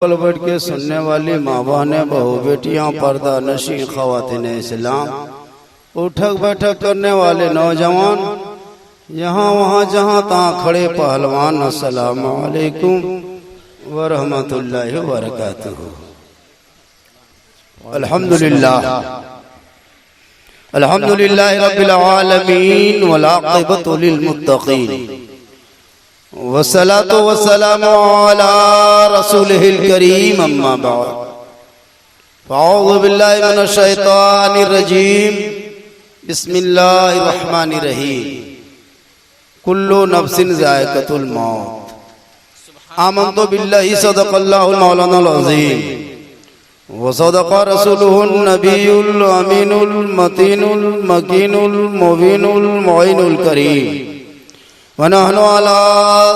बैठ के सुनने वाली माँ बहने बहू बेटियां पर्दा नशी ख़वातीन इस्लाम उठक बैठक करने वाले नौजवान यहाँ वहाँ जहाँ तहाँ खड़े पहलवान अस्सलामु अलैकुम व रहमतुल्लाहि व बरकातुहू। अल्हम्दुलिल्लाह रब्बिल आलमीन वल आक़िबतु लिल मुत्तक़ीन वस्सलातु वस्सलामु अला रसूलिहिल करीम अम्मा बाद फ़अऊज़ु बिल्लाहि मिनश शैतानिर रजीम बिस्मिल्लाहिर रहमानिर रहीम कुल्लु नफ्सिन ज़ाइक़तुल मौत आमन्तु बिल्लाहि सदक़ल्लाहुल मौलानाल अज़ीम व सदक़ रसूलुहुन नबियुल अमीनुल मतीनुल मकीनुल मुबीनुल मुईनुल करीम वनहनु अला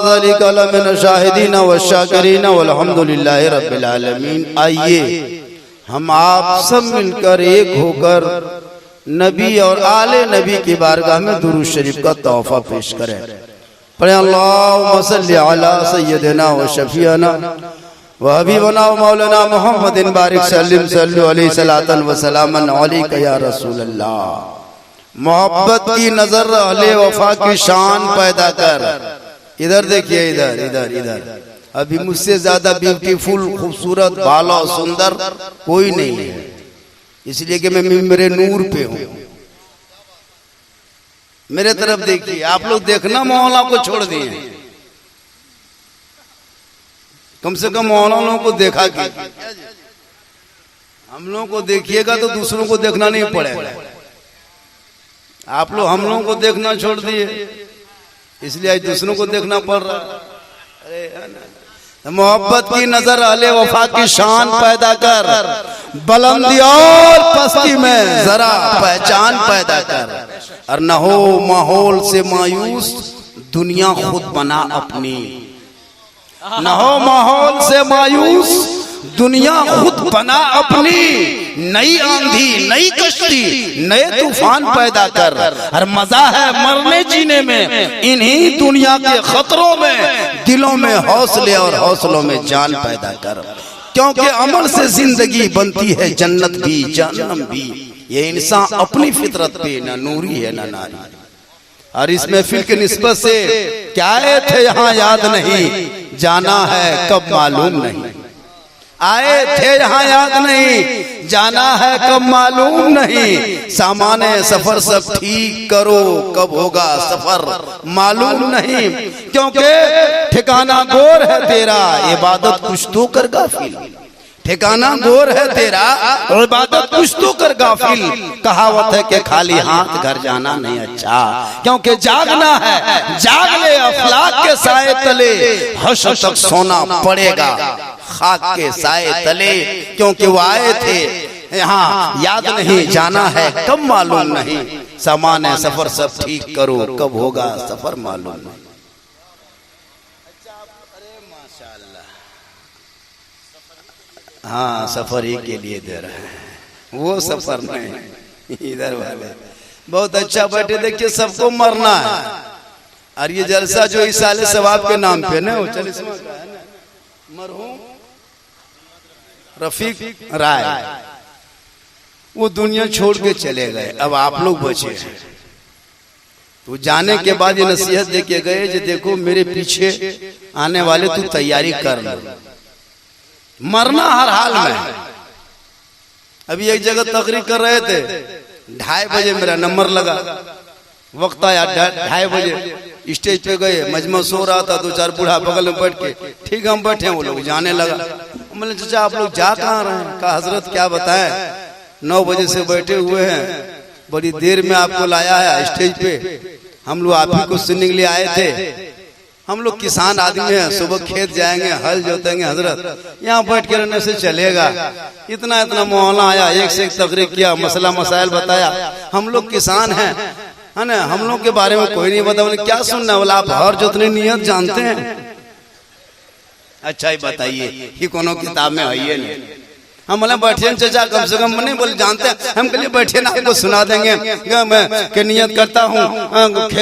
ज़ालिका लमिन शाहिदीन व शाकिरीन वल्हम्दुलिल्लाहि रब्बिल आलमीन। आइए हम आप सब मिलकर एक होकर नबी और आले नबी की बारगाह में दुरूद शरीफ का तोहफा पेश करें। पढ़े अल्लाहुम्मा सल्लि अला सय्यदिना व शफीअना व हबीबना व मौलाना मुहम्मदिन बारिक सल्लिम सल्लु अलैहि सलातन व सलामन अलैका या रसूलल्लाह। मोहब्बत की नजर अहले वफा की शान पैदा कर। इधर देखिए, इधर इधर इधर अभी मुझसे ज्यादा ब्यूटीफुल खूबसूरत भाला सुंदर कोई नहीं है, इसलिए कि मैं मेरे नूर पे हूँ। मेरे तरफ देखिए, आप लोग देखना मोहल्ला को छोड़ दिए, कम से कम मोहल्लों को देखा कि हम लोगों को देखिएगा तो दूसरों को देखना नहीं पड़ेगा। आप लोग हम लोगों को देखना छोड़ दिए, इसलिए आज दूसरों को देखना पड़ रहा। अरे मोहब्बत की नजर अहले वफा की शान पैदा कर, बुलंदी और पस्ती में जरा पहचान पैदा कर, और न हो माहौल से मायूस दुनिया खुद बना अपनी। न हो माहौल से मायूस दुनिया खुद बना अपनी। नई आंधी नई कश्ती नए तूफान पैदा कर, और मजा है मरने जीने में इन्हीं दुनिया के खतरों में। दिलों में हौसले और हौसलों में जान पैदा कर, क्योंकि अमल से जिंदगी बनती है जन्नत भी जहन्नम भी। ये इंसान अपनी फितरत पे न नूरी है न नारी। और इस महफिल के निस्बत से क्या थे यहाँ याद नहीं, जाना है कब मालूम नहीं। आए थे यहाँ याद नहीं, जाना है कब मालूम नहीं। सामाने सफर सब ठीक करो, कब होगा सफर मालूम नहीं। क्योंकि ठिकाना गोर है तेरा, इबादत कुछ तो कर गाफिल। ठिकाना गोर है तेरा, इबादत कुछ तो कर गाफिल। कहावत है कि खाली हाथ घर जाना नहीं अच्छा, क्योंकि जागना है। जाग ले अफलाक के साए तले, हश्र तक सोना पड़ेगा खाक के साए तले। क्योंकि वो आए थे यहाँ याद नहीं, जाना है कब मालूम नहीं। सामान है सफर सब ठीक करो, कब होगा सफर मालूम नहीं। हाँ, सफर ही के लिए दे रहे हैं, वो सफर नहीं। इधर वाले बहुत अच्छा बैठे, देखिए सबको मरना है। और ये जलसा जो इस साले सवाब के नाम पे ना, मरहूम रफीक राय वो दुनिया छोड़ के चले गए। अब आप लोग बचे, तो जाने के बाद ये नसीहत देके गए कि देखो मेरे पीछे आने वाले तू तैयारी कर लो, मरना हर हाल में। अभी एक जगह तकरीर कर रहे थे, 2:30 बजे मेरा नंबर लगा, वक्त आया 2:30 बजे स्टेज पे गए, मजमा सो रहा था, 2-4 बूढ़ा बगल में बैठ के ठीक हम बैठे, वो लोग जाने लगा। मैंने चाचा आप लोग जा कहाँ रहे हैं? कहा हजरत क्या बताएं, 9 बजे से बैठे हुए हैं, बड़ी देर में आपको लाया है स्टेज पे। हम लोग आप ही को सुनने के लिए आए थे। हम लोग किसान आदमी हैं, सुबह खेत जाएंगे, हल जोतेंगे, हजरत यहाँ बैठ के रहने से चलेगा। इतना इतना मोहल्ला आया, एक से एक तकरीर किया, मसला मसाइल बताया। हम लोग किसान हैं, है ना, हम लोग के बारे में कोई नहीं बता। बोले क्या सुनना? बोला आप हर जोतने नियत जानते हैं? अच्छा ही बताइए, ये कोनो किताब में है ये नहीं। हम बोले बैठे चाचा कम से कम नहीं बोले जानते हैं। हम कहलिए बैठे ना, आपको सुना देंगे। मैं के नियत करता हूँ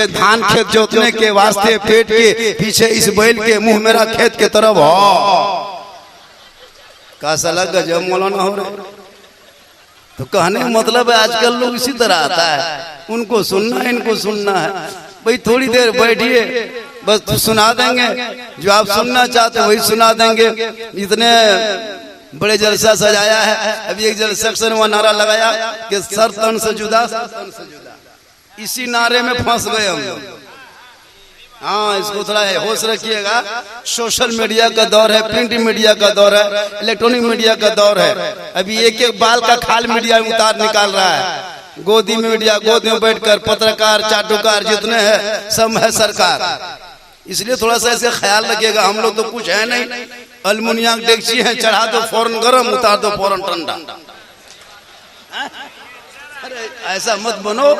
धान खेत जोतने के वास्ते, पेट के पीछे इस बैल के मुंह मेरा खेत के तरफ हो। का साला गजब मौलाना हो रहे। तो कहने का मतलब है आजकल लोग इसी तरह आता है, उनको सुनना है इनको सुनना है। भाई थोड़ी देर बैठिए, बस सुना देंगे जो आप सुनना चाहते वही सुना देंगे। इतने बड़े जलसा सजाया है, अभी एक जलसा ने नारा लगाया कि सर तन से जुदा, इसी नारे में फंस गए हम लोग। हाँ, इसको थोड़ा होश रखिएगा। सोशल मीडिया का दौर है, प्रिंट मीडिया का दौर है, इलेक्ट्रॉनिक मीडिया का दौर है। अभी एक एक बाल का खाल मीडिया में उतार निकाल रहा है। गोदी में मीडिया, गोदी में बैठकर पत्रकार चाटुकार जितने हैं सब है सरकार। इसलिए थोड़ा सा इसका ख्याल रखिएगा। हम लोग तो कुछ है नहीं, अल्मुनियम डेक्ची है, चढ़ा दो फौरन गरम, उतार दो फौरन ठंडा। अरे ऐसा मत बनो।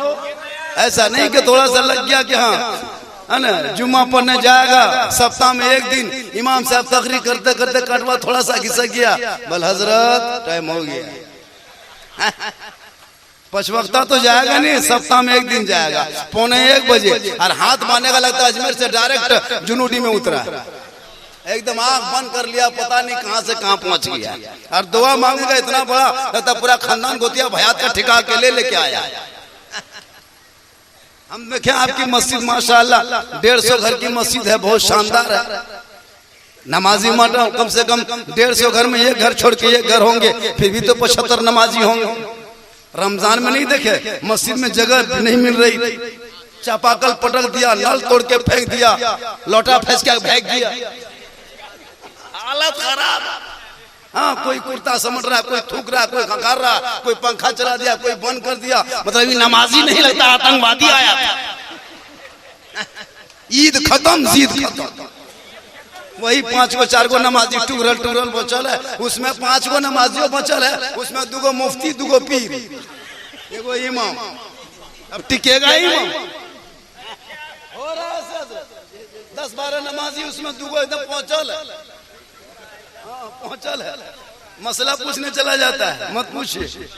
ऐसा नहीं कि थोड़ा सा लग गया कि हाँ है ना जुम्मा पढ़ने जाएगा, सप्ताह में एक दिन इमाम साहब तकरीर करते करते कटवा थोड़ा सा खिसक गया, बल हजरत टाइम हो गया। पचवक्ता तो जाएगा नहीं, सप्ताह में एक दिन जाएगा 1:45 बजे, और हाथ मारने का लगता है अजमेर से डायरेक्ट जुनूडी में उतरा, एकदम आंख बंद कर लिया, पता नहीं कहां से कहां पहुंच गया। और दुआ मांगेगा इतना बड़ा लगता पूरा खानदान गोतिया भयात का ठिका के लेके आया। हम देखें आपकी मस्जिद माशाअल्लाह 150 घर की मस्जिद है, बहुत शानदार है। नमाजी मानो कम से कम 150 घर में एक घर छोड़ के एक घर होंगे, फिर भी तो 75 नमाजी होंगे। रमजान में नहीं देखे मस्जिद में जगह नहीं मिल रही, चापाकल पटक दिया, नल तोड़ के फेंक दिया, लोटा फंस के फेंक दिया, हालत खराब। हाँ, कोई कुर्ता समझ रहा है, कोई थूक रहा है, कोई खंगार रहा, कोई पंखा चला दिया, कोई बंद कर दिया। मतलब नमाजी नहीं लगता आतंकवादी आया था। ईद खत्म, जीद खत्म। वही 5 को 4 को नमाजी टूरल बचल है, उसमें 5 को नमाजियों बचल है, उसमें 2 को मुफ्ती, 2 को पीर, एगो इमाम। अब टिकेगा इमाम? हो रहा है 10-12 नमाजी, उसमें 2 को एकदम पहुंचल है, पहुंचल है। मसला पूछने चला जाता है, मत पूछिए।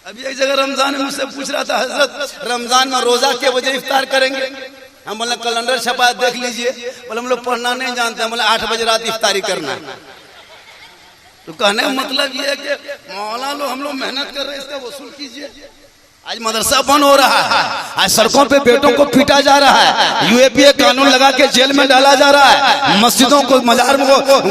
अभी एक जगह रमजान में मुझसे पूछ रहा था, हजरत रमजान में रोजा के बजे इफ्तार करेंगे? हम बोले कैलेंडर छपा देख लीजिए। बोले हम लोग पढ़ना नहीं जानते हैं। बोले 8 बजे रात इफ्तारी करना है। तो कहने का मतलब ये है कि मौलाना लोग हम लोग मेहनत कर रहे हैं, इसका वसूल कीजिए। आज मदरसा बंद हो रहा है, आज सड़कों पे बेटों को पीटा जा रहा है, यूएपीए कानून लगा के जेल में डाला जा रहा है, मस्जिदों को मजार में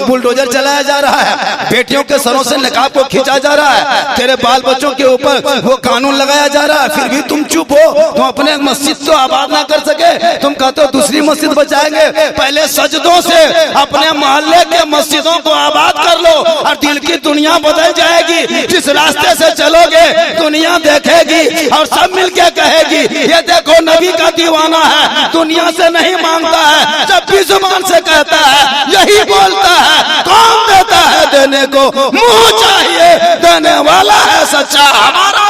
बुलडोजर चलाया जा रहा है, बेटियों के सरों से निकाब को खींचा जा रहा है, तेरे बाल बच्चों के ऊपर वो कानून लगाया जा रहा है, फिर भी तुम चुप हो। तुम अपने मस्जिद तो आबाद ना कर सके, तुम कहते हो दूसरी मस्जिद बचाएंगे। पहले सजदों से अपने मोहल्ले के मस्जिदों को आबाद कर लो और दिल की दुनिया बदल जाएगी। जिस रास्ते से चलोगे दुनिया देखेगी और सब मिलके कहेगी ये देखो नबी का दीवाना है, दुनिया से नहीं मांगता है, जब भी जुबान से कहता है यही बोलता है। कौन देता है देने को, मुंह चाहिए, देने वाला है सच्चा हमारा।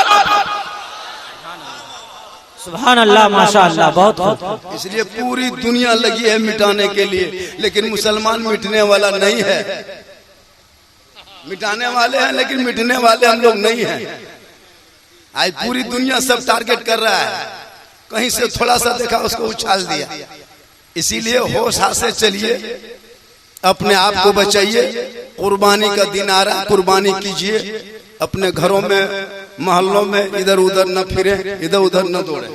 सुभान अल्लाह, माशाअल्लाह, बहुत। इसलिए पूरी दुनिया लगी है मिटाने के लिए, लेकिन मुसलमान मिटने वाला नहीं है। मिटाने वाले हैं लेकिन मिटने वाले हम लोग नहीं हैं। आज पूरी दुनिया सब टारगेट कर रहा है, कहीं से थोड़ा सा देखा उसको उछाल दिया। इसीलिए होश हाथ से चलिए, अपने आप को बचाइए। कुर्बानी का दिन आ रहा है, कुर्बानी कीजिए। अपने घरों में मोहल्लों में इधर उधर न फिरे, इधर उधर न दौड़े।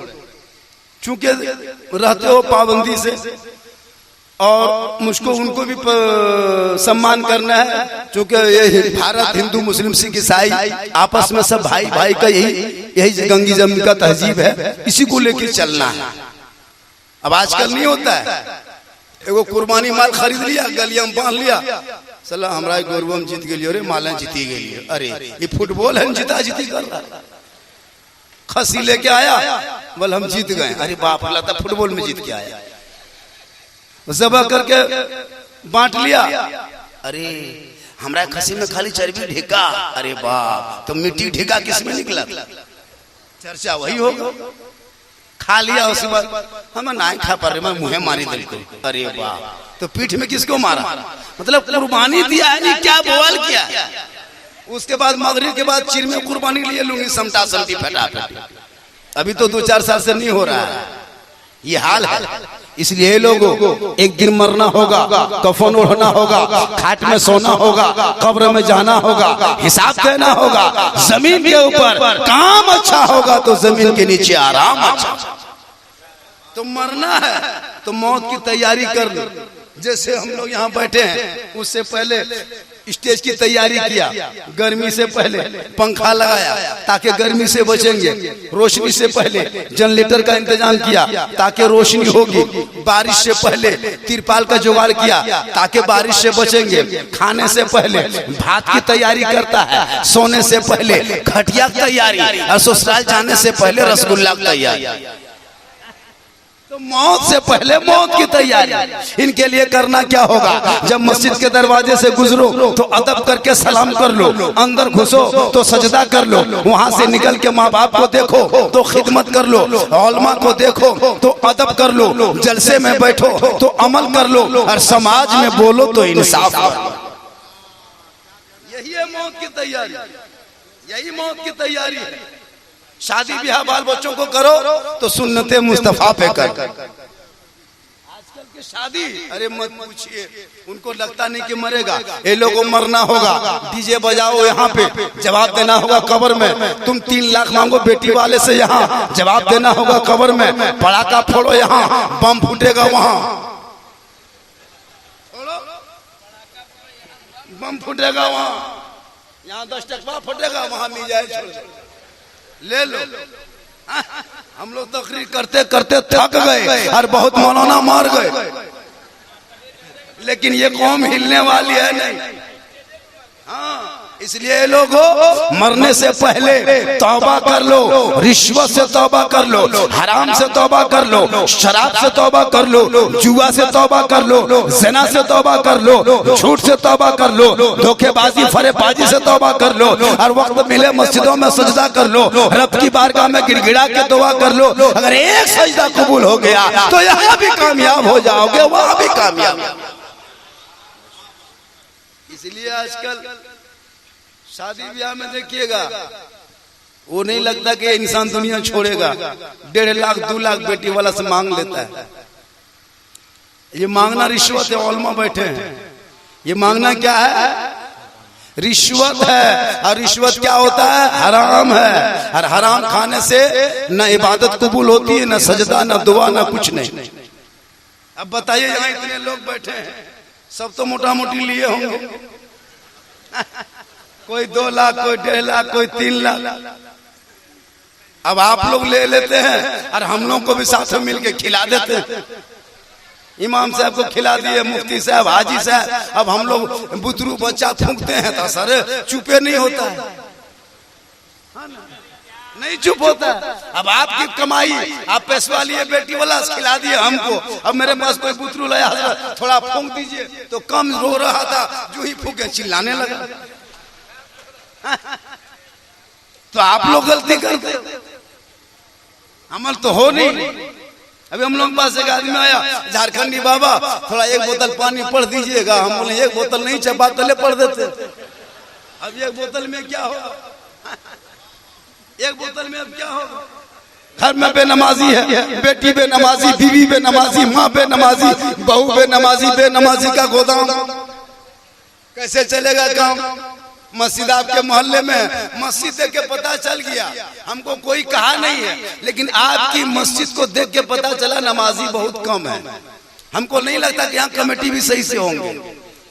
चूंकि रहते हो पाबंदी से, और मुझको उनको भी सम्मान करना है, क्योंकि ये भारत हिंदू मुस्लिम सिख ईसाई आपस में सब भाई भाई का यही गंगी जमीन का तहजीब है, इसी को लेकर चलना है। अब आजकल नहीं होता है, एगो कुर्बानी माल खरीद लिया, गलिया में बांध लिया, सला हमारा गोरबा में जीत गई, अरे माला जीती गई, अरे ये फुटबॉल है, जीता जीती कर रहा। खसी लेके आया, बोल हम जीत गए, अरे बाप रे, लगता फुटबॉल में जीत के आया। ज़बह करके बांट लिया, अरे हमारा खसी में खाली चर्बी ढेका, अरे बाप, तो मिट्टी ढेका किसमें निकला? चर्चा वही होगा। खा लिया, उसके बाद हम ना खा पा रहे, मैं मुँह मारी दिल को, अरे बाप, तो पीठ में किसको मारा? मतलब कुर्बानी दिया है, नहीं क्या बोल किया। उसके बाद मगरिब के बाद चिर में कुर्बानी लिए लूंगी, समटा समटी फटाफट। अभी तो 2-4 साल से नहीं हो रहा है, ये हाल है। इसलिए लोगों एक दिन मरना होगा, कफन ओढ़ना होगा, खाट में सोना होगा, कब्र में जाना होगा, हिसाब देना होगा। जमीन के ऊपर काम अच्छा होगा तो जमीन के नीचे आराम अच्छा। तो मरना है तो मौत की तैयारी कर लो। जैसे हम लोग यहाँ बैठे हैं, उससे पहले स्टेज की तैयारी किया, गर्मी से पहले पंखा लगाया ताकि गर्मी से बचेंगे, रोशनी से पहले जनरेटर का इंतजाम किया ताकि रोशनी होगी, बारिश से पहले तिरपाल का जुगाड़ किया ताकि बारिश से बचेंगे, खाने से पहले भात की तैयारी करता है, सोने से पहले खटिया की तैयारी, और ससुराल जाने से पहले रसगुल्ला की तैयारी। तो मौत से पहले मौत की तैयारी। इनके लिए करना क्या होगा? जब मस्जिद के दरवाजे से गुजरो तो अदब करके सलाम कर लो, अंदर घुसो तो सजदा कर लो, वहां से निकल के माँ बाप को देखो तो खिदमत कर लो, उलमा को देखो तो अदब कर लो, जलसे में बैठो तो अमल कर लो, और समाज में बोलो तो इंसाफ कर लो। यही है मौत की तैयारी, यही मौत की तैयारी है। शादी ब्याह बाल बच्चों को करो तो सुन्नते मुस्तफा पे कर। आजकल की शादी, अरे मत पूछिए, उनको लगता नहीं कि मरेगा, ये लोगों को मरना होगा, डीजे बजाओ यहाँ पे, जवाब देना होगा कब्र में। तुम 3 लाख मांगो बेटी वाले से, यहाँ जवाब देना होगा कब्र में। पटाखा फोड़ो, यहाँ बम फूटेगा, वहाँ बम फूटेगा, वहाँ यहाँ 10 टकवा फूटेगा, वहाँ मिजाइल ले लो। हम लोग तकरीर करते करते थक गए और बहुत मौलाना मार गए, लेकिन ये कौम हिलने वाली है नहीं। हाँ, इसलिए लोगों मरने से पहले तौबा कर लो, रिश्वत से तौबा कर लो, हराम से तौबा कर लो, शराब से तौबा कर लो, जुआ से तौबा कर लो, ज़िना से तौबा कर लो, झूठ से तौबा कर लो, धोखेबाजी फरेबाजी से तौबा कर लो, और वक्त मिले मस्जिदों में सजदा कर लो, रब की बारगाह में गिड़गिड़ा के दुआ कर लो। अगर एक सजदा कबूल हो गया तो यहाँ भी कामयाब हो जाओगे, वहां भी कामयाब। इसलिए आजकल शादी ब्याह में देखिएगा, वो नहीं लगता कि इंसान दुनिया छोड़ेगा। 1.5 लाख 2 लाख बेटी वाला से मांग लेता है। ये मांगना रिश्वत है। उलमा बैठे हैं, ये मांगना क्या है? रिश्वत है। और रिश्वत क्या होता है? हराम है। और हराम खाने से न इबादत कबूल होती है, न सजदा, न दुआ, न कुछ नहीं। अब बताइए, यहाँ इतने लोग बैठे हैं, सब तो मोटा मोटी लिए होंगे, कोई 2 लाख, कोई 1.5 लाख, कोई 3 लाख। अब आप लोग ले लेते हैं और हम लोग को भी साथ में मिलके खिला देते हैं। इमाम साहब को खिला दिए, मुफ्ती साहब, हाजी साहब, अब हम लोग बुतरू बच्चा फूंकते हैं तो सर चुपे नहीं होता है, नहीं चुप होता। अब आपकी कमाई, आप पैसवा लिए, बेटी वाला खिला दिए हमको, अब मेरे पास कोई बुतरू लाया, थोड़ा फूंक दीजिए, तो कम रो रहा था, जो ही फूके चिल्लाने लगा। तो आप लोग गलती करते, अमल तो हो नहीं। अभी हम लोग पास एक आदमी आया, झारखंडी, बाबा थोड़ा 1 बोतल पानी पढ़ दीजिएगा। हम बोले 1 बोतल नहीं चबा तले पढ़ देते। अब 1 बोतल में क्या होगा? 1 बोतल में अब क्या होगा? घर में बेनमाजी है, बेटी बेनमाजी, बीवी बेनमाजी, माँ बेनमाजी, बहू बेनमाजी, बेनमाजी का गोदाम, कैसे चलेगा काम? मस्जिद आपके मोहल्ले में मस्जिद देख के पता चल गया, हमको कोई कहा नहीं है, लेकिन आपकी मस्जिद को देख के पता चला नमाजी बहुत कम है। हमको नहीं लगता कि यहाँ कमेटी भी सही से होंगे।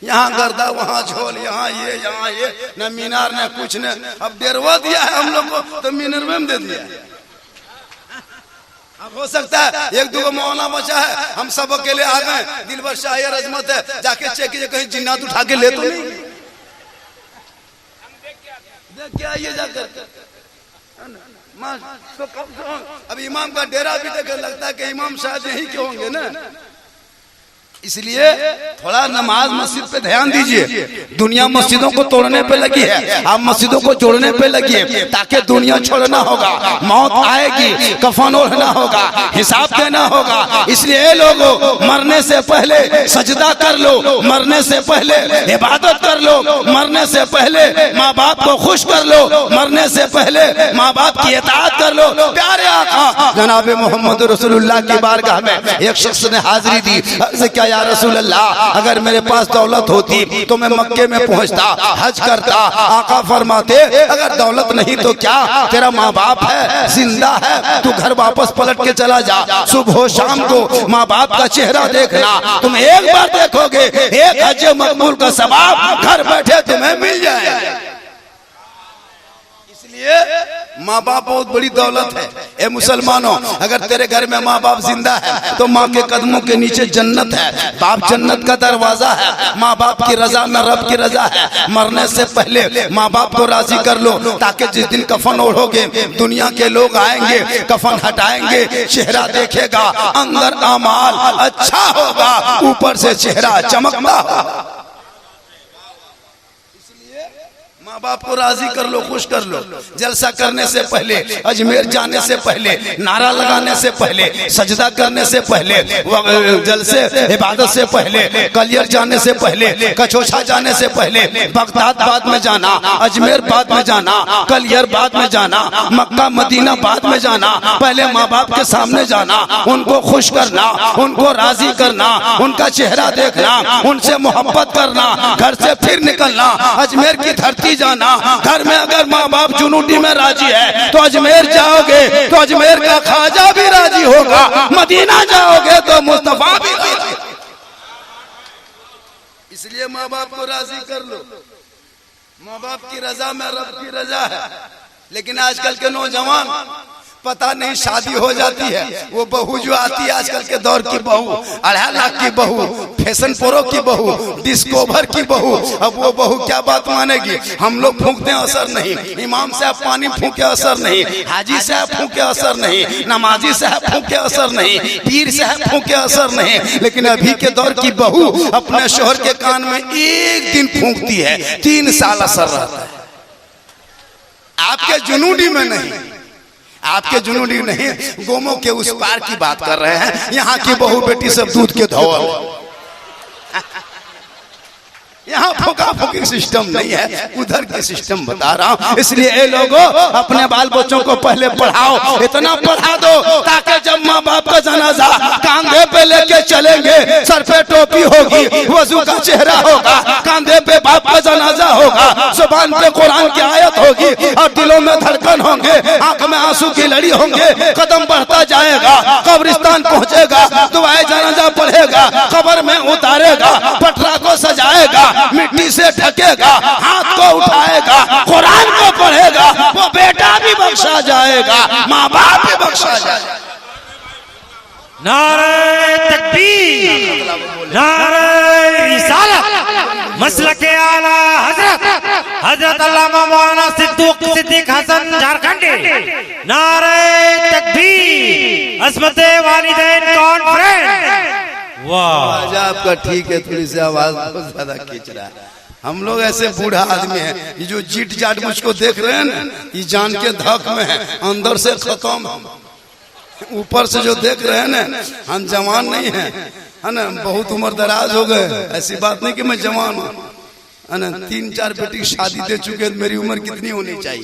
यहाँ गर्दा, वहाँ झोल, यहाँ ये, न मीनार न कुछ न। अब डेरवा दिया है हम लोग को तो मीनार में दे दिया। अब हो सकता है 1-2 मौलाना बचा है, हम सब अकेले आ गए, दिल भर शाही रजमत है, जाके चेक कीजिए कहीं जिन्नात उठा के ले तो नहीं। क्या ये जाकर तो अब इमाम का डेरा भी देखे लगता है कि इमाम शायद यही के होंगे ना। इसलिए थोड़ा नमाज मस्जिद पे ध्यान दीजिए। दुनिया मस्जिदों को तोड़ने पे लगी है, आप मस्जिदों को जोड़ने पे लगी है, ताकि दुनिया छोड़ना होगा, मौत आएगी, कफन ओढ़ना होगा, हिसाब देना होगा। इसलिए लोगों, मरने से पहले सजदा कर लो, मरने से पहले इबादत कर लो, मरने से पहले माँ बाप को खुश कर लो, मरने से पहले माँ बाप की इताअत कर लो। प्यारे आका जनाब मोहम्मद रसूलुल्लाह की बारगाह में एक शख्स ने हाजिरी दी। अर्ज़ किया, या रसूल अल्लाह, अगर मेरे पास दौलत होती तो मैं मक्के में पहुंचता, हज करता। आका फरमाते, अगर दौलत नहीं तो क्या, तेरा माँ बाप है, जिंदा है, तू घर वापस पलट के चला जा। सुबह शाम को माँ बाप का चेहरा देखना, तुम एक बार देखोगे, एक हज मकबूल का सवाब घर बैठे तुम्हें मिल जाएगा। इसलिए माँ बाप बहुत बड़ी दौलत है। ए मुसलमानों, अगर तेरे घर में माँ बाप जिंदा है तो माँ के कदमों के नीचे जन्नत है। बाप जन्नत का दरवाजा है, माँ बाप की रजा में रब की रजा है। मरने से पहले माँ बाप को राजी कर लो, ताकि जिस दिन कफन ओढ़ोगे दुनिया के लोग आएंगे, कफन हटाएंगे, चेहरा देखेगा, अंदर अमाल अच्छा होगा, ऊपर से चेहरा चमकता होगा। माँ बाप को राजी कर लो, खुश कर लो। जलसा करने से पहले, अजमेर जाने से पहले, नारा लगाने से पहले, सजदा करने से पहले, जलसे इबादत से पहले, कलियर जाने से पहले, कचोछा जाने से पहले, बगदाद बाद में जाना, अजमेर बाद में जाना, कलियर बाद में जाना, मक्का मदीना बाद में जाना। पहले माँ बाप के सामने जाना, उनको खुश करना, उनको राजी करना, उनका चेहरा देखना, उनसे मोहब्बत करना, घर से फिर निकलना, अजमेर की धरती जाना। घर में अगर माँ बाप जुनूटी में राजी है तो अजमेर जाओगे तो अजमेर का ख्वाजा भी राजी होगा, मदीना जाओगे तो मुस्तफा भी राजी। इसलिए माँ बाप को राजी कर लो। माँ बाप की रजा में रब की रजा है। लेकिन आजकल के नौजवान, पता नहीं, शादी हो जाती है, वो बहू जो आती है आजकल के दौर की बहू, 2.5 लाख की बहू, फैशन प्रो की बहू, डिस्कवर की बहू, अब वो बहू क्या बात मानेगी। हम लोग फूंकते असर नहीं, इमाम साहब पानी फूंके असर नहीं, हाजी साहब फूंके असर नहीं, नमाजी साहब फूंके असर नहीं, पीर साहब फूंके असर नहीं। लेकिन अभी के दौर की बहू अपने शोहर के कान में एक दिन फूंकती है, 3 साल असर रहता है। आपके जुनूडी में नहीं, आपके जुनूनी नहीं, गोमों के उस पार की बात कर रहे हैं। यहाँ की बहू बेटी सब दूध के धोवल, यहाँ फूका फूकी सिस्टम नहीं है, उधर के सिस्टम बता रहा हूँ। इसलिए ये लोगों, अपने बाल बच्चों को पहले पढ़ाओ, इतना पढ़ा दो ताकि जब माँ बाप का जनाजा कांधे पे लेके चलेंगे, सर पे टोपी होगी, वजू का चेहरा होगा, कांधे पे बाप का जनाजा होगा, जुबान पे कुरान की आयत होगी और दिलों में धड़कन होंगे, आंख में आंसू की लड़ी होंगे, कदम बढ़ता जाएगा, कब्रिस्तान पहुंचेगा, दुआए जनाजा पढ़ेगा, कब्र में उतारेगा, पटरा को सजाएगा, मिट्टी से ढकेगा, हाथ को उठाएगा, कुरान को पढ़ेगा, वो बेटा भी बख्शा जाएगा, माँ बाप भी बख्शा जाएगा। नारे तकबीर, नारे रिसालत, मसलके आला हजरत अल्लामा मौलाना सिद्दीक हसन झारखंडी। नारे तकबीर, अस्मते वालिदैन कॉन्फ्रेंस। वाह, आपका ठीक है, थोड़ी सी आवाज बहुत ज्यादा खींच रहा है। हम लोग ऐसे बूढ़ा आदमी हैं, ये जो जीट जाट मुझको देख रहे हैं ना, ये जान के धक में है, अंदर से खत्म। ऊपर से जो देख रहे हैं ना, हम जवान नहीं है, है ना, बहुत उम्र दराज हो गए। ऐसी बात नहीं कि मैं जवान हूँ, है ना, 3-4 बेटी शादी दे चुके, मेरी उम्र कितनी होनी चाहिए।